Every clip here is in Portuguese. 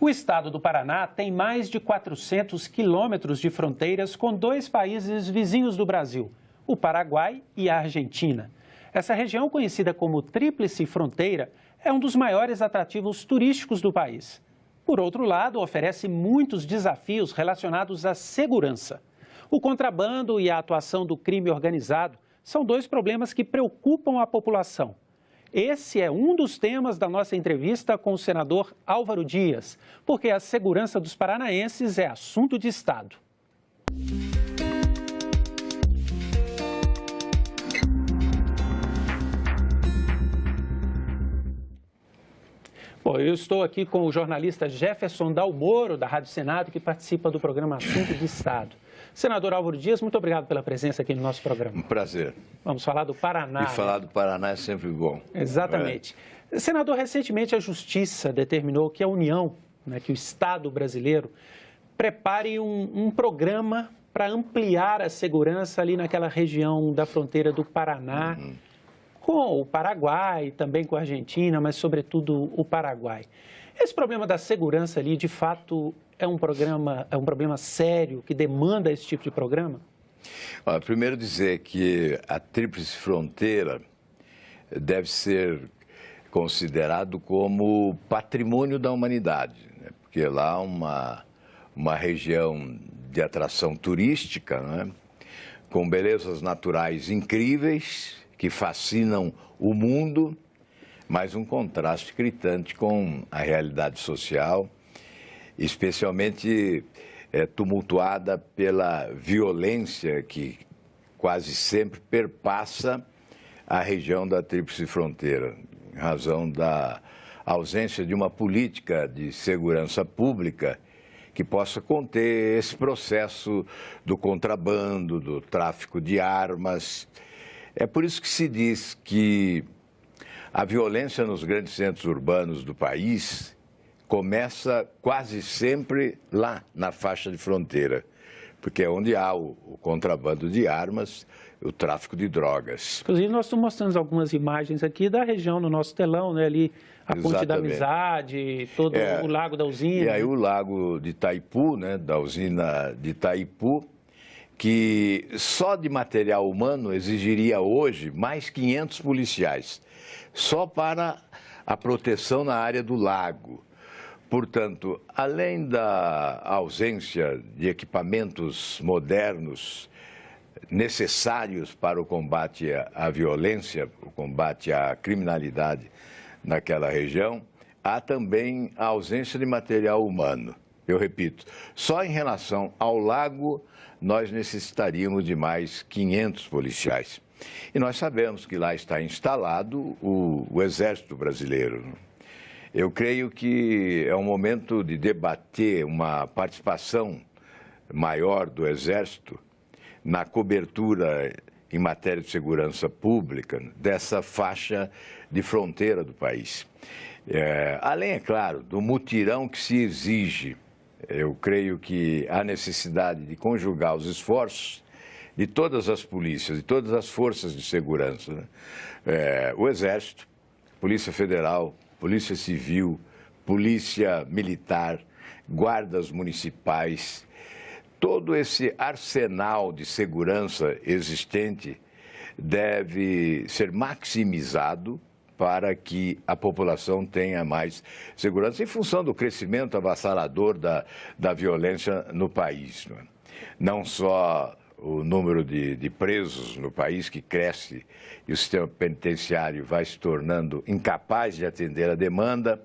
O estado do Paraná tem mais de 400 quilômetros de fronteiras com dois países vizinhos do Brasil, o Paraguai e a Argentina. Essa região, conhecida como Tríplice Fronteira, é um dos maiores atrativos turísticos do país. Por outro lado, oferece muitos desafios relacionados à segurança. O contrabando e a atuação do crime organizado são dois problemas que preocupam a população. Esse é um dos temas da nossa entrevista com o senador Álvaro Dias, porque a segurança dos paranaenses é assunto de Estado. Bom, eu estou aqui com o jornalista Jefferson Dalmoro, da Rádio Senado, que participa do programa Assunto de Estado. Senador Álvaro Dias, muito obrigado pela presença aqui no nosso programa. Um prazer. Vamos falar do Paraná. E falar do Paraná é sempre bom. Exatamente. Senador, recentemente a Justiça determinou que a União, que o Estado brasileiro, prepare um programa para ampliar a segurança ali naquela região da fronteira do Paraná, com o Paraguai, também com a Argentina, mas sobretudo o Paraguai. Esse problema da segurança ali, de fato, é um problema sério que demanda esse tipo de programa? Olha, primeiro dizer que a Tríplice Fronteira deve ser considerado como patrimônio da humanidade, né? Porque lá é uma região de atração turística, né? Com belezas naturais incríveis que fascinam o mundo, mas um contraste gritante com a realidade social, especialmente tumultuada pela violência que quase sempre perpassa a região da Tríplice Fronteira, em razão da ausência de uma política de segurança pública que possa conter esse processo do contrabando, do tráfico de armas. É por isso que se diz que a violência nos grandes centros urbanos do país começa quase sempre lá na faixa de fronteira, porque é onde há o contrabando de armas, o tráfico de drogas. Inclusive, nós estamos mostrando algumas imagens aqui da região no nosso telão, né? Ali a Ponte da Amizade, todo o Lago da Usina. E aí o Lago de Itaipu, né? Da usina de Itaipu, que só de material humano exigiria hoje mais 500 policiais, só para a proteção na área do lago. Portanto, além da ausência de equipamentos modernos necessários para o combate à violência, o combate à criminalidade naquela região, há também a ausência de material humano. Eu repito, só em relação ao lago nós necessitaríamos de mais 500 policiais. E nós sabemos que lá está instalado o Exército Brasileiro. Eu creio que é um momento de debater uma participação maior do Exército na cobertura em matéria de segurança pública dessa faixa de fronteira do país. Além, é claro, do mutirão que se exige, eu creio que há necessidade de conjugar os esforços de todas as polícias, de todas as forças de segurança, né? O Exército, Polícia Federal, Polícia Civil, Polícia Militar, guardas municipais, todo esse arsenal de segurança existente deve ser maximizado para que a população tenha mais segurança, em função do crescimento avassalador da violência no país. Não só o número de presos no país que cresce e o sistema penitenciário vai se tornando incapaz de atender a demanda,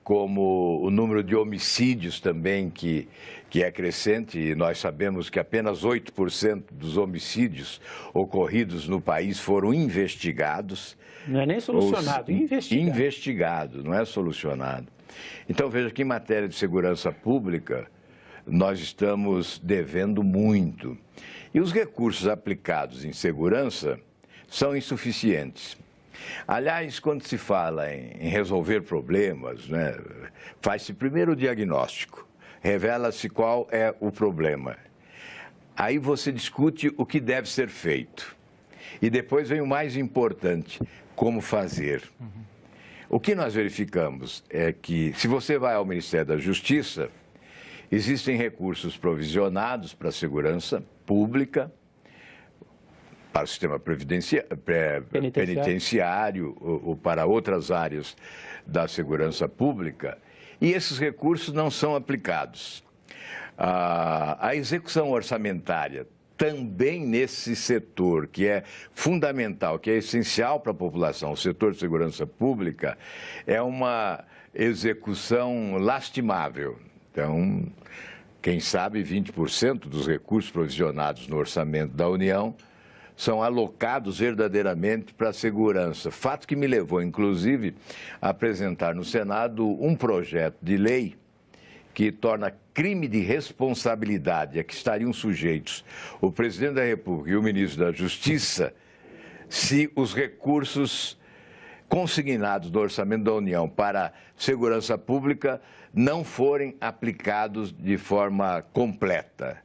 como o número de homicídios também que é crescente, e nós sabemos que apenas 8% dos homicídios ocorridos no país foram investigados. Não é nem solucionado, investigado. Investigado, não é solucionado. Então, veja que em matéria de segurança pública, nós estamos devendo muito. E os recursos aplicados em segurança são insuficientes. Aliás, quando se fala em resolver problemas, né, faz-se primeiro o diagnóstico, revela-se qual é o problema. Aí você discute o que deve ser feito. E depois vem o mais importante, como fazer. O que nós verificamos é que, se você vai ao Ministério da Justiça, existem recursos provisionados para a segurança pública, para o sistema penitenciário ou para outras áreas da segurança pública, e esses recursos não são aplicados. A execução orçamentária também nesse setor, que é fundamental, que é essencial para a população, o setor de segurança pública, é uma execução lastimável. Então, quem sabe 20% dos recursos provisionados no orçamento da União são alocados verdadeiramente para a segurança. Fato que me levou, inclusive, a apresentar no Senado um projeto de lei que torna crime de responsabilidade a que estariam sujeitos o presidente da República e o ministro da Justiça se os recursos consignados do orçamento da União para segurança pública não forem aplicados de forma completa,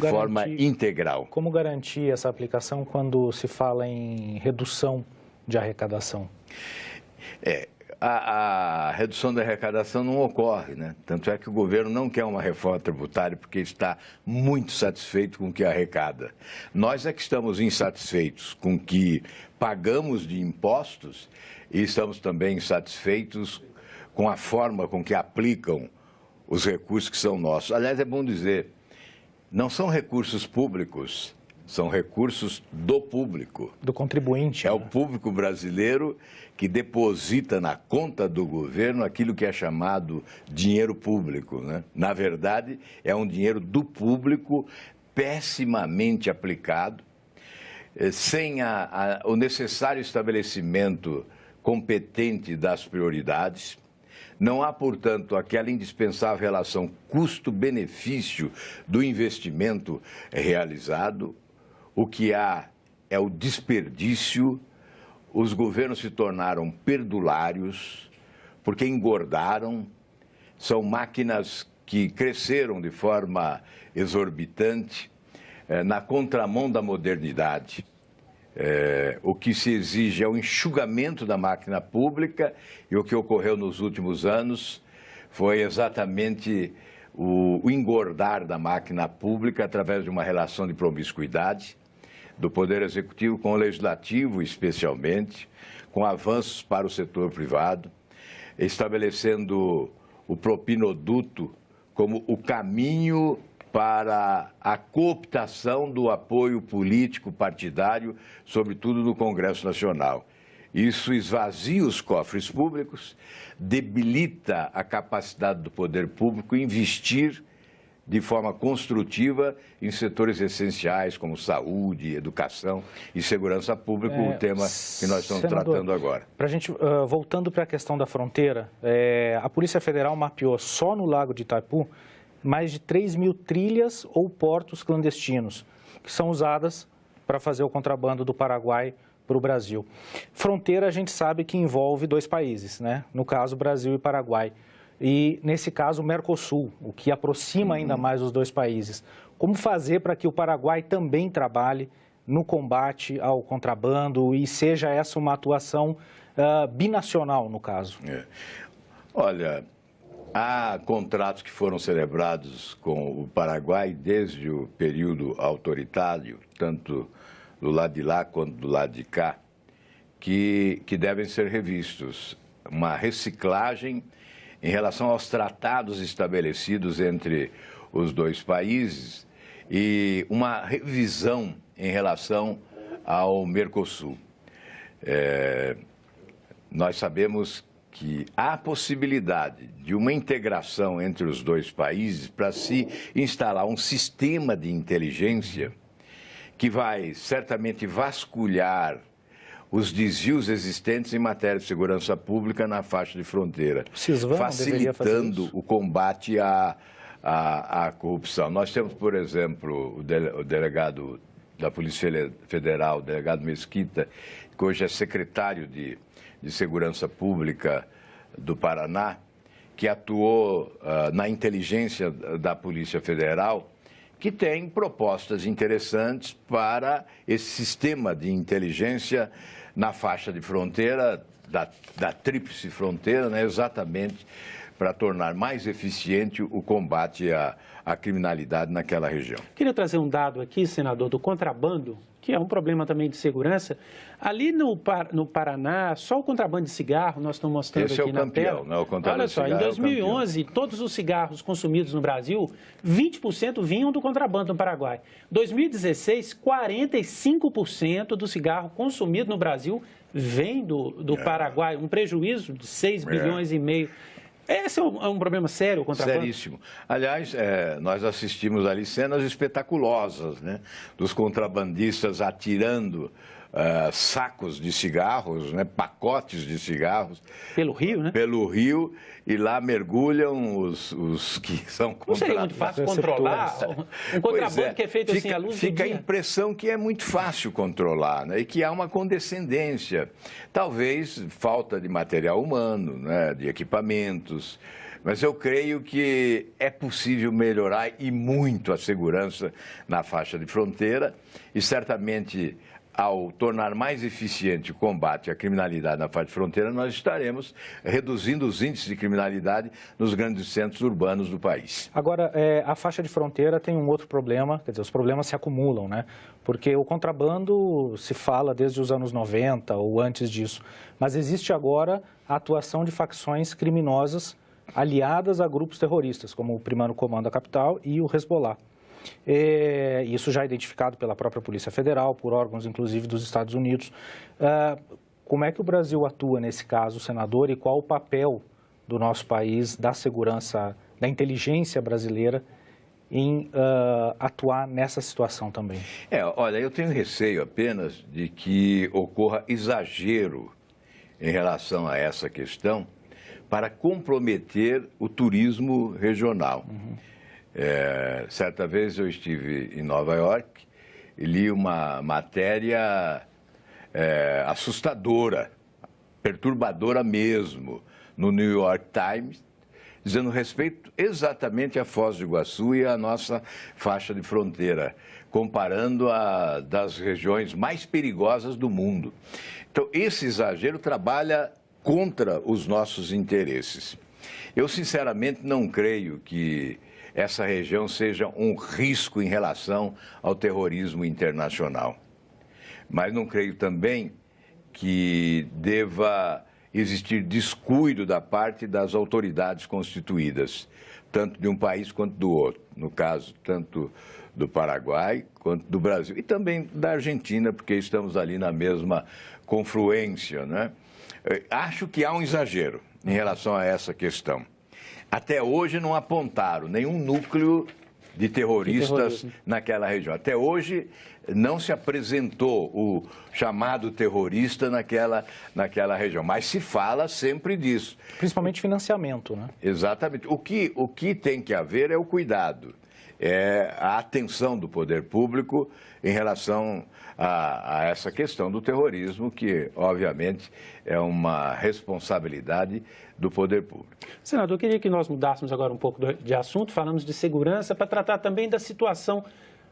forma integral. Como garantir essa aplicação quando se fala em redução de arrecadação? A redução da arrecadação não ocorre, né? Tanto é que o governo não quer uma reforma tributária porque está muito satisfeito com o que arrecada. Nós é que estamos insatisfeitos com o que pagamos de impostos e estamos também insatisfeitos com a forma com que aplicam os recursos que são nossos. Aliás, é bom dizer, não são recursos públicos, são recursos do público. Do contribuinte. É o público brasileiro que deposita na conta do governo aquilo que é chamado dinheiro público, né? Na verdade, é um dinheiro do público pessimamente aplicado, sem o necessário estabelecimento competente das prioridades. Não há, portanto, aquela indispensável relação custo-benefício do investimento realizado. O que há é o desperdício. Os governos se tornaram perdulários porque engordaram. São máquinas que cresceram de forma exorbitante na contramão da modernidade. O que se exige é o enxugamento da máquina pública e o que ocorreu nos últimos anos foi exatamente o engordar da máquina pública através de uma relação de promiscuidade do Poder Executivo com o Legislativo, especialmente, com avanços para o setor privado, estabelecendo o propinoduto como o caminho para a cooptação do apoio político partidário, sobretudo no Congresso Nacional. Isso esvazia os cofres públicos, debilita a capacidade do poder público investir de forma construtiva em setores essenciais como saúde, educação e segurança pública, o tema que nós estamos tratando agora. Para a gente, voltando para a questão da fronteira, a Polícia Federal mapeou só no Lago de Itaipu mais de 3 mil trilhas ou portos clandestinos, que são usadas para fazer o contrabando do Paraguai para o Brasil. Fronteira a gente sabe que envolve dois países, né? No caso, Brasil e Paraguai. E, nesse caso, o Mercosul, o que aproxima ainda mais os dois países. Como fazer para que o Paraguai também trabalhe no combate ao contrabando e seja essa uma atuação binacional, no caso? Olha, há contratos que foram celebrados com o Paraguai desde o período autoritário, tanto do lado de lá quanto do lado de cá, que devem ser revistos. Uma reciclagem em relação aos tratados estabelecidos entre os dois países e uma revisão em relação ao Mercosul. Nós sabemos que há possibilidade de uma integração entre os dois países para se instalar um sistema de inteligência que vai certamente vasculhar os desvios existentes em matéria de segurança pública na faixa de fronteira, facilitando o combate à corrupção. Nós temos, por exemplo, o delegado da Polícia Federal, o delegado Mesquita, que hoje é secretário de Segurança Pública do Paraná, que atuou na inteligência da Polícia Federal, que tem propostas interessantes para esse sistema de inteligência na faixa de fronteira, da tríplice fronteira, né, exatamente para tornar mais eficiente o combate à criminalidade naquela região. Queria trazer um dado aqui, senador, do contrabando, que é um problema também de segurança. Ali no Paraná, só o contrabando de cigarro, nós estamos mostrando aqui na tela. Né? O contrabando Olha de só, em cigarro 2011, todos os cigarros consumidos no Brasil, 20% vinham do contrabando no Paraguai. 2016, 45% do cigarro consumido no Brasil vem do Paraguai, um prejuízo de 6 bilhões e meio. Esse é um problema sério, o contrabando? Seríssimo. Aliás, nós assistimos ali cenas espetaculosas, né? Dos contrabandistas atirando sacos de cigarros, né? Pacotes de cigarros. Pelo rio, né? Pelo rio, e lá mergulham os que são contrabandos. Não seria muito fácil controlar um contrabando que é feito assim à luz do dia? Fica a impressão que é muito fácil controlar, né? E que há uma condescendência. Talvez falta de material humano, né? De equipamentos. Mas eu creio que é possível melhorar e muito a segurança na faixa de fronteira e certamente, ao tornar mais eficiente o combate à criminalidade na faixa de fronteira, nós estaremos reduzindo os índices de criminalidade nos grandes centros urbanos do país. Agora, a faixa de fronteira tem um outro problema, quer dizer, os problemas se acumulam, né? Porque o contrabando se fala desde os anos 90 ou antes disso, mas existe agora a atuação de facções criminosas aliadas a grupos terroristas, como o Primeiro Comando da Capital e o Hezbollah. Isso já é identificado pela própria Polícia Federal, por órgãos, inclusive, dos Estados Unidos. Como é que o Brasil atua nesse caso, senador, e qual o papel do nosso país, da segurança, da inteligência brasileira, em atuar nessa situação também? Olha, eu tenho receio apenas de que ocorra exagero em relação a essa questão para comprometer o turismo regional. Certa vez eu estive em Nova York e li uma matéria assustadora, perturbadora mesmo, no New York Times, dizendo respeito exatamente à Foz do Iguaçu e à nossa faixa de fronteira, comparando a das regiões mais perigosas do mundo. Então, esse exagero trabalha contra os nossos interesses. Eu, sinceramente, não creio que essa região seja um risco em relação ao terrorismo internacional. Mas não creio também que deva existir descuido da parte das autoridades constituídas, tanto de um país quanto do outro. No caso, tanto do Paraguai quanto do Brasil. E também da Argentina, porque estamos ali na mesma confluência, né? Acho que há um exagero em relação a essa questão. Até hoje não apontaram nenhum núcleo de terroristas naquela região. Até hoje não se apresentou o chamado terrorista naquela região, mas se fala sempre disso. Principalmente financiamento, né? Exatamente. O que tem que haver é o cuidado, é a atenção do poder público em relação a essa questão do terrorismo, que, obviamente, é uma responsabilidade do poder público. Senador, eu queria que nós mudássemos agora um pouco de assunto, falamos de segurança, para tratar também da situação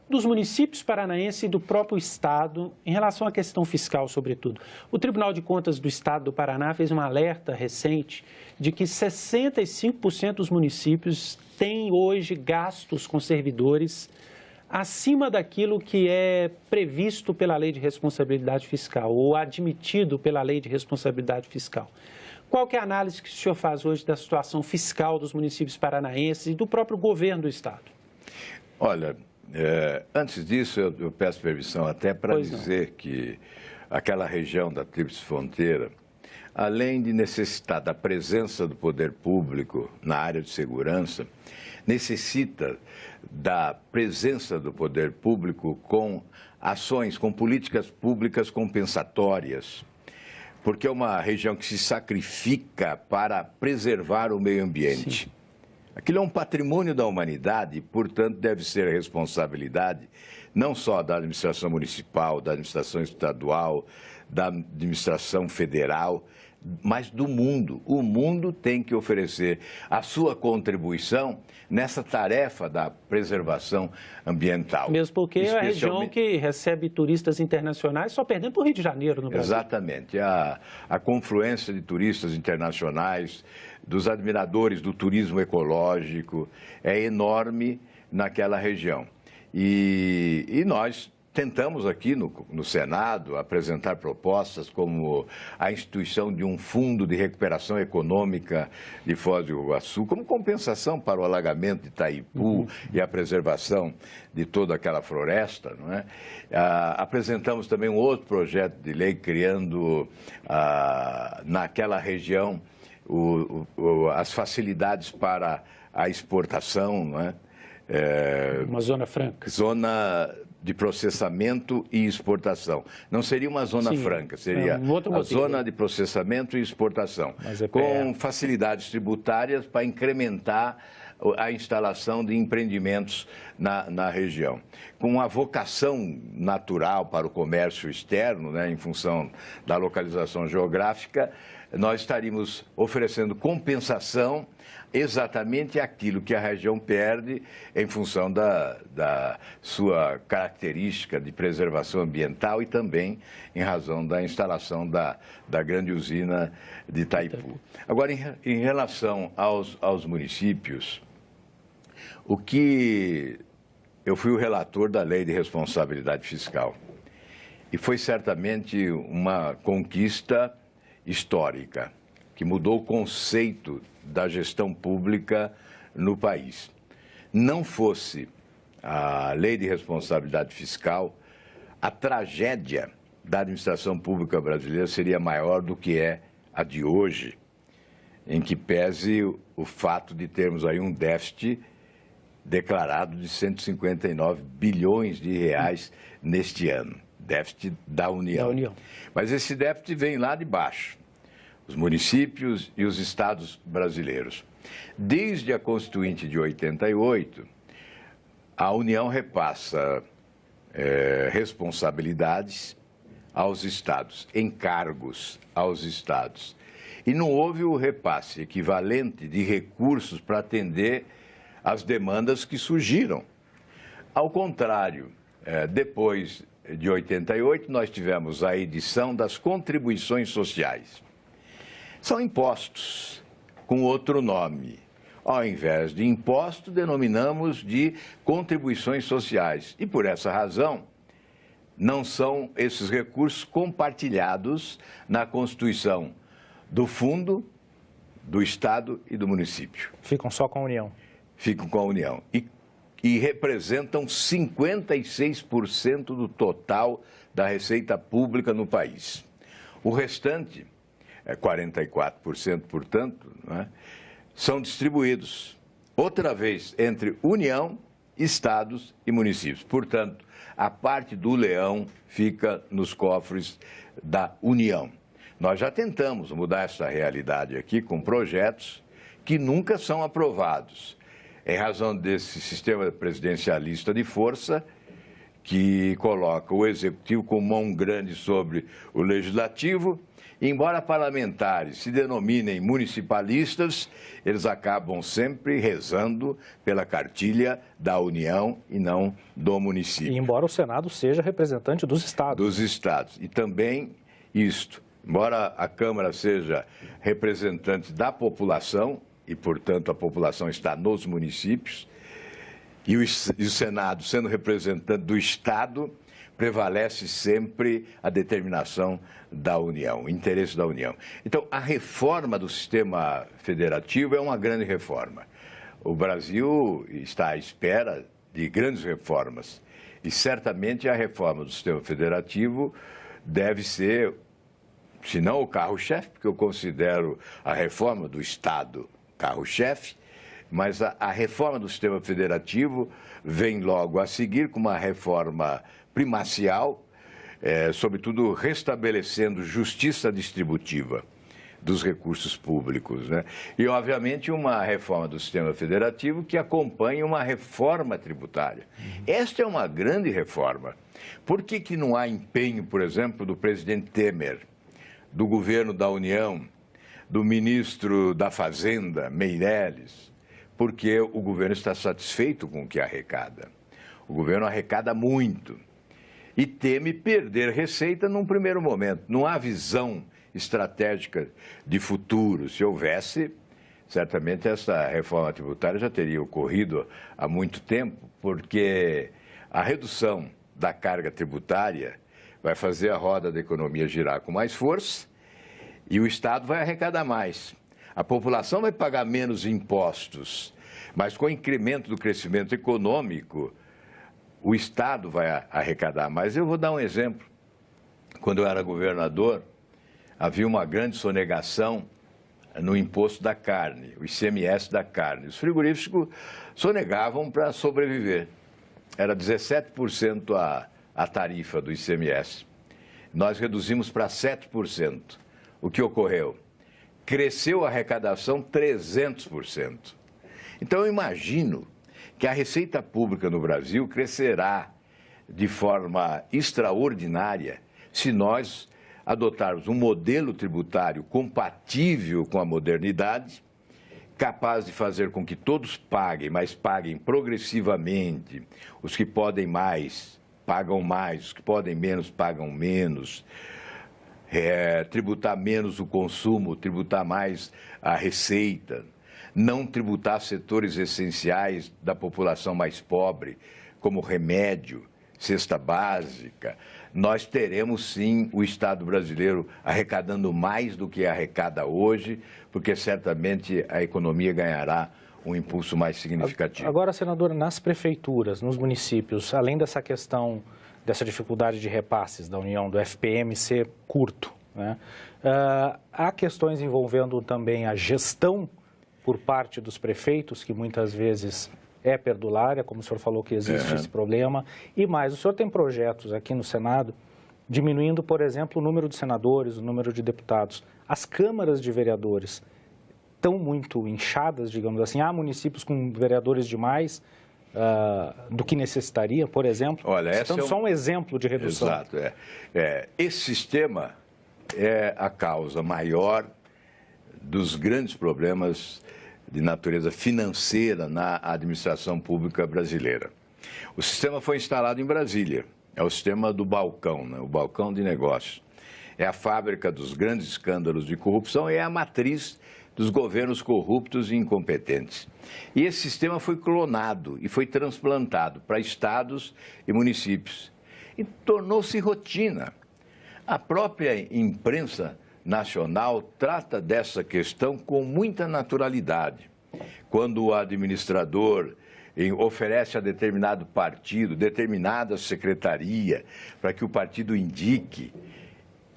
dos municípios paranaenses e do próprio Estado em relação à questão fiscal, sobretudo. O Tribunal de Contas do Estado do Paraná fez um alerta recente de que 65% dos municípios têm hoje gastos com servidores acima daquilo que é previsto pela Lei de Responsabilidade Fiscal ou admitido pela Lei de Responsabilidade Fiscal. Qual que é a análise que o senhor faz hoje da situação fiscal dos municípios paranaenses e do próprio governo do Estado? Olha, antes disso, eu peço permissão até para dizer que aquela região da Tríplice Fronteira, além de necessitar da presença do poder público na área de segurança, necessita da presença do poder público com ações, com políticas públicas compensatórias, porque é uma região que se sacrifica para preservar o meio ambiente. Sim. Aquilo é um patrimônio da humanidade e, portanto, deve ser responsabilidade não só da administração municipal, da administração estadual, da administração federal, mas do mundo. O mundo tem que oferecer a sua contribuição nessa tarefa da preservação ambiental. Mesmo porque é a região que recebe turistas internacionais, só perdendo para o Rio de Janeiro no Brasil. Exatamente. A confluência de turistas internacionais, dos admiradores do turismo ecológico, é enorme naquela região. E nós tentamos aqui no Senado apresentar propostas como a instituição de um fundo de recuperação econômica de Foz do Iguaçu, como compensação para o alagamento de Itaipu e a preservação de toda aquela floresta, não é? Apresentamos também um outro projeto de lei criando naquela região as facilidades para a exportação, não é? Uma zona franca. Zona de processamento e exportação. Não seria uma zona franca, seria a zona de processamento e exportação, com facilidades tributárias para incrementar a instalação de empreendimentos na região. Com a vocação natural para o comércio externo, né, em função da localização geográfica, nós estaríamos oferecendo compensação exatamente aquilo que a região perde em função da sua característica de preservação ambiental e também em razão da instalação da grande usina de Itaipu. Agora, em relação aos municípios, eu fui o relator da Lei de Responsabilidade Fiscal e foi certamente uma conquista histórica que mudou o conceito da gestão pública no país. Não fosse a Lei de Responsabilidade Fiscal, a tragédia da administração pública brasileira seria maior do que é a de hoje, em que pese o fato de termos aí um déficit declarado de 159 bilhões de reais neste ano, déficit da União. Mas esse déficit vem lá de baixo, os municípios e os estados brasileiros. Desde a Constituinte de 88, a União repassa responsabilidades aos estados, encargos aos estados. E não houve o repasse equivalente de recursos para atender às demandas que surgiram. Ao contrário, depois de 88, nós tivemos a edição das contribuições sociais. São impostos com outro nome. Ao invés de imposto, denominamos de contribuições sociais. E por essa razão, não são esses recursos compartilhados na constituição do fundo, do estado e do município. Ficam só com a União. Ficam com a União. E representam 56% do total da receita pública no país. O restante, 44%, portanto, né, são distribuídos, outra vez, entre União, estados e municípios. Portanto, a parte do leão fica nos cofres da União. Nós já tentamos mudar essa realidade aqui com projetos que nunca são aprovados, em razão desse sistema presidencialista de força que coloca o executivo com mão grande sobre o legislativo. Embora parlamentares se denominem municipalistas, eles acabam sempre rezando pela cartilha da União e não do município. E embora o Senado seja representante dos estados. Dos estados. E também isto, embora a Câmara seja representante da população, e portanto a população está nos municípios, e o Senado sendo representante do Estado, prevalece sempre a determinação da União, o interesse da União. Então, a reforma do sistema federativo é uma grande reforma. O Brasil está à espera de grandes reformas e certamente a reforma do sistema federativo deve ser, se não o carro-chefe, porque eu considero a reforma do Estado carro-chefe, mas a reforma do sistema federativo vem logo a seguir com uma reforma primacial, sobretudo restabelecendo justiça distributiva dos recursos públicos, né? E, obviamente, uma reforma do sistema federativo que acompanha uma reforma tributária. Esta é uma grande reforma. Por que não há empenho, por exemplo, do presidente Temer, do governo da União do ministro da Fazenda, Meirelles, porque o governo está satisfeito com o que arrecada. O governo arrecada muito e teme perder receita num primeiro momento. Não há visão estratégica de futuro. Se houvesse, certamente essa reforma tributária já teria ocorrido há muito tempo, porque a redução da carga tributária vai fazer a roda da economia girar com mais força e o Estado vai arrecadar mais. A população vai pagar menos impostos, mas com o incremento do crescimento econômico, o Estado vai arrecadar mais. Eu vou dar um exemplo. Quando eu era governador, havia uma grande sonegação no imposto da carne, o ICMS da carne. Os frigoríficos sonegavam para sobreviver. Era 17% a tarifa do ICMS. Nós reduzimos para 7%. O que ocorreu? Cresceu a arrecadação 300%. Então, eu imagino que a receita pública no Brasil crescerá de forma extraordinária se nós adotarmos um modelo tributário compatível com a modernidade, capaz de fazer com que todos paguem, mas paguem progressivamente. Os que podem mais, pagam mais, os que podem menos, pagam menos. Tributar menos o consumo, tributar mais a receita. Não tributar setores essenciais da população mais pobre, como remédio, cesta básica. Nós teremos, sim, o Estado brasileiro arrecadando mais do que arrecada hoje, porque certamente a economia ganhará um impulso mais significativo. Agora, senador, nas prefeituras, nos municípios, além dessa questão, dessa dificuldade de repasses da União, do FPM ser curto, né? Há questões envolvendo também a gestão por parte dos prefeitos, que muitas vezes é perdulária, como o senhor falou que existe esse problema. E mais, o senhor tem projetos aqui no Senado diminuindo, por exemplo, o número de senadores, o número de deputados. As câmaras de vereadores estão muito inchadas, digamos assim. Há municípios com vereadores demais do que necessitaria, por exemplo. Olha, então, só um exemplo de redução. Exato. Esse sistema é a causa maior dos grandes problemas de natureza financeira na administração pública brasileira. O sistema foi instalado em Brasília, é o sistema do balcão, né? O balcão de negócios. É a fábrica dos grandes escândalos de corrupção e é a matriz dos governos corruptos e incompetentes. E esse sistema foi clonado e foi transplantado para estados e municípios e tornou-se rotina. A própria imprensa nacional trata dessa questão com muita naturalidade. Quando o administrador oferece a determinado partido, determinada secretaria, para que o partido indique,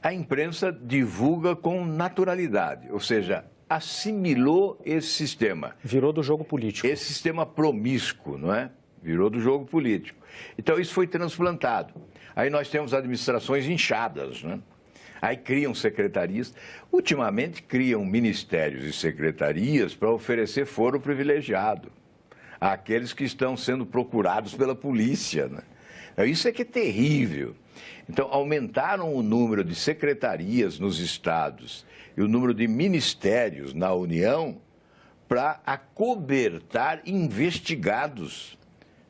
a imprensa divulga com naturalidade, ou seja, assimilou esse sistema. Virou do jogo político. Esse sistema promíscuo, não é? Virou do jogo político. Então, isso foi transplantado. Aí nós temos administrações inchadas, né? Aí criam secretarias. Ultimamente, criam ministérios e secretarias para oferecer foro privilegiado àqueles que estão sendo procurados pela polícia, né? Isso é que é terrível. Então, aumentaram o número de secretarias nos estados e o número de ministérios na União para acobertar investigados,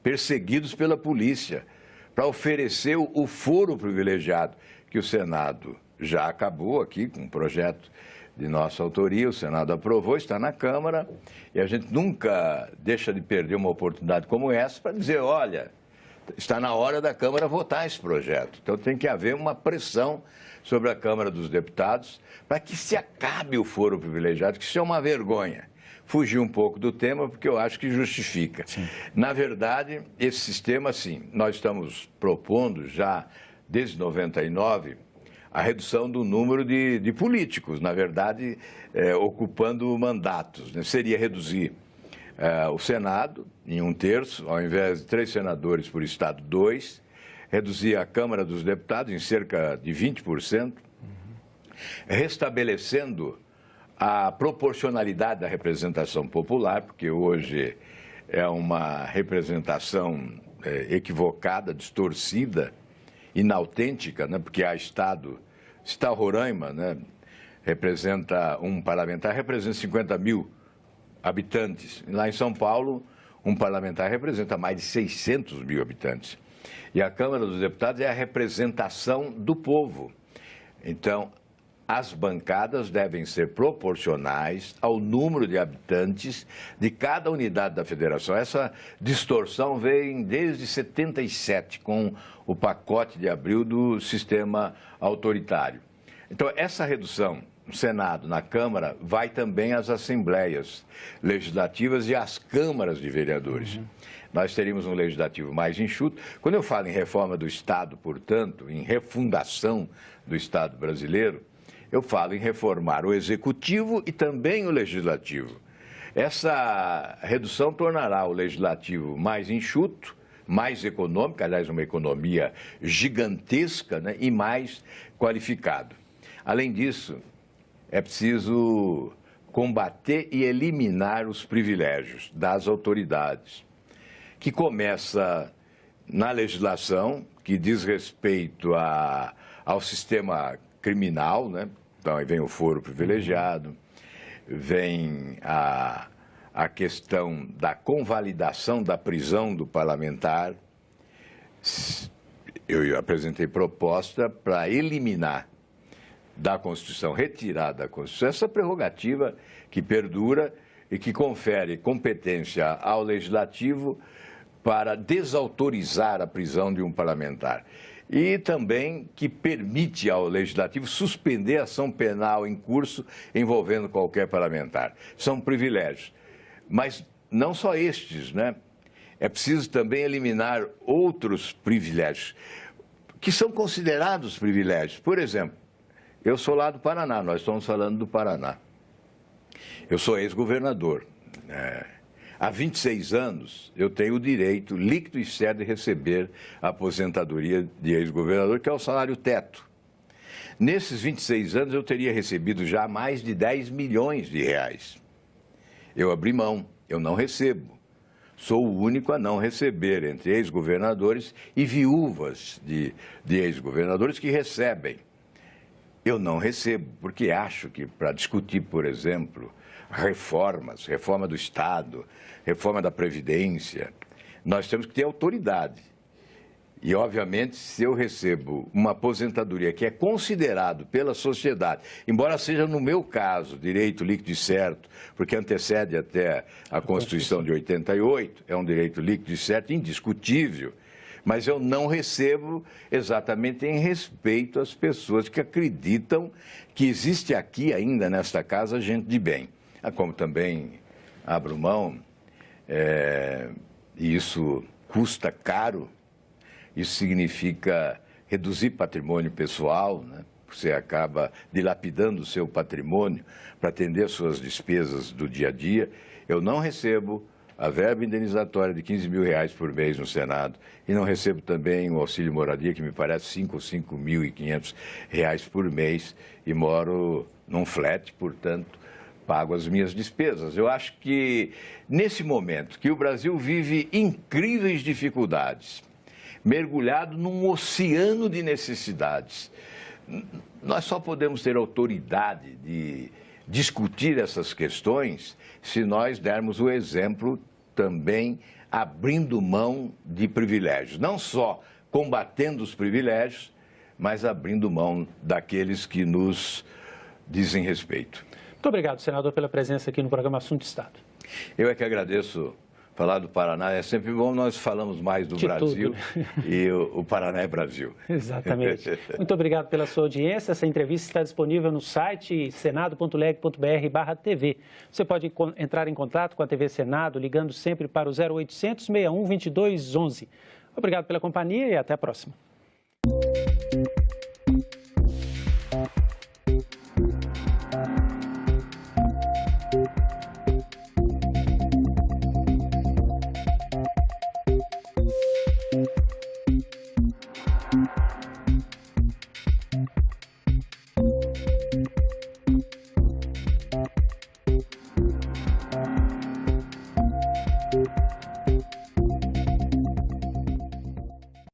perseguidos pela polícia, para oferecer o foro privilegiado que o Senado já acabou aqui com um projeto de nossa autoria, o Senado aprovou, está na Câmara, e a gente nunca deixa de perder uma oportunidade como essa para dizer, olha, está na hora da Câmara votar esse projeto. Então tem que haver uma pressão sobre a Câmara dos Deputados para que se acabe o foro privilegiado, que isso é uma vergonha. Fugir um pouco do tema, porque eu acho que justifica. Sim. Na verdade, esse sistema, sim, nós estamos propondo já desde 99 a redução do número de políticos, na verdade, ocupando mandatos, né? Seria reduzir o Senado em 1/3, ao invés de 3 senadores por estado, 2, reduzir a Câmara dos Deputados em cerca de 20%, restabelecendo a proporcionalidade da representação popular, porque hoje é uma representação equivocada, distorcida, inautêntica, né? Porque há estado Roraima, né? Um parlamentar representa 50 mil habitantes. Lá em São Paulo, um parlamentar representa mais de 600 mil habitantes. E a Câmara dos Deputados é a representação do povo. Então, as bancadas devem ser proporcionais ao número de habitantes de cada unidade da federação. Essa distorção vem desde 77, com o pacote de abril do sistema autoritário. Então, essa redução no Senado, na Câmara, vai também às assembleias legislativas e às câmaras de vereadores. Nós teríamos um legislativo mais enxuto. Quando eu falo em reforma do Estado, portanto, em refundação do Estado brasileiro, eu falo em reformar o Executivo e também o Legislativo. Essa redução tornará o Legislativo mais enxuto, mais econômico, aliás, uma economia gigantesca, né, e mais qualificado. Além disso, é preciso combater e eliminar os privilégios das autoridades, que começa na legislação, que diz respeito ao sistema criminal, né? Então, aí vem o foro privilegiado, vem a questão da convalidação da prisão do parlamentar. Eu apresentei proposta para eliminar da Constituição, retirar da Constituição essa prerrogativa que perdura e que confere competência ao Legislativo para desautorizar a prisão de um parlamentar. E também que permite ao Legislativo suspender a ação penal em curso envolvendo qualquer parlamentar. São privilégios. Mas não só estes, né? É preciso também eliminar outros privilégios, que são considerados privilégios. Por exemplo, eu sou lá do Paraná, nós estamos falando do Paraná. Eu sou ex-governador. Há 26 anos, eu tenho o direito líquido e certo de receber a aposentadoria de ex-governador, que é o salário teto. Nesses 26 anos, eu teria recebido já mais de 10 milhões de reais. Eu abri mão, eu não recebo. Sou o único a não receber, entre ex-governadores e viúvas de ex-governadores que recebem. Eu não recebo, porque acho que para discutir, por exemplo, reforma do Estado, reforma da Previdência, nós temos que ter autoridade. E, obviamente, se eu recebo uma aposentadoria que é considerado pela sociedade, embora seja no meu caso, direito líquido e certo, porque antecede até a Constituição de 88, é um direito líquido e certo, indiscutível, mas eu não recebo exatamente em respeito às pessoas que acreditam que existe aqui ainda nesta casa gente de bem. Como também abro mão, e isso custa caro, isso significa reduzir patrimônio pessoal, né? Você acaba dilapidando o seu patrimônio para atender às suas despesas do dia a dia. Eu não recebo a verba indenizatória de 15 mil reais por mês no Senado e não recebo também o auxílio moradia, que me parece 5.500 reais por mês, e moro num flat, portanto, pago as minhas despesas. Eu acho que, nesse momento que o Brasil vive incríveis dificuldades, mergulhado num oceano de necessidades, nós só podemos ter autoridade de discutir essas questões se nós dermos o exemplo também abrindo mão de privilégios. Não só combatendo os privilégios, mas abrindo mão daqueles que nos dizem respeito. Muito obrigado, senador, pela presença aqui no programa Assunto Estado. Eu é que agradeço. Falar do Paraná é sempre bom, nós falamos mais do Brasil e o Paraná é Brasil. Exatamente. Muito obrigado pela sua audiência. Essa entrevista está disponível no site senado.leg.br/TV. Você pode entrar em contato com a TV Senado ligando sempre para o 0800 61 22 11. Obrigado pela companhia e até a próxima.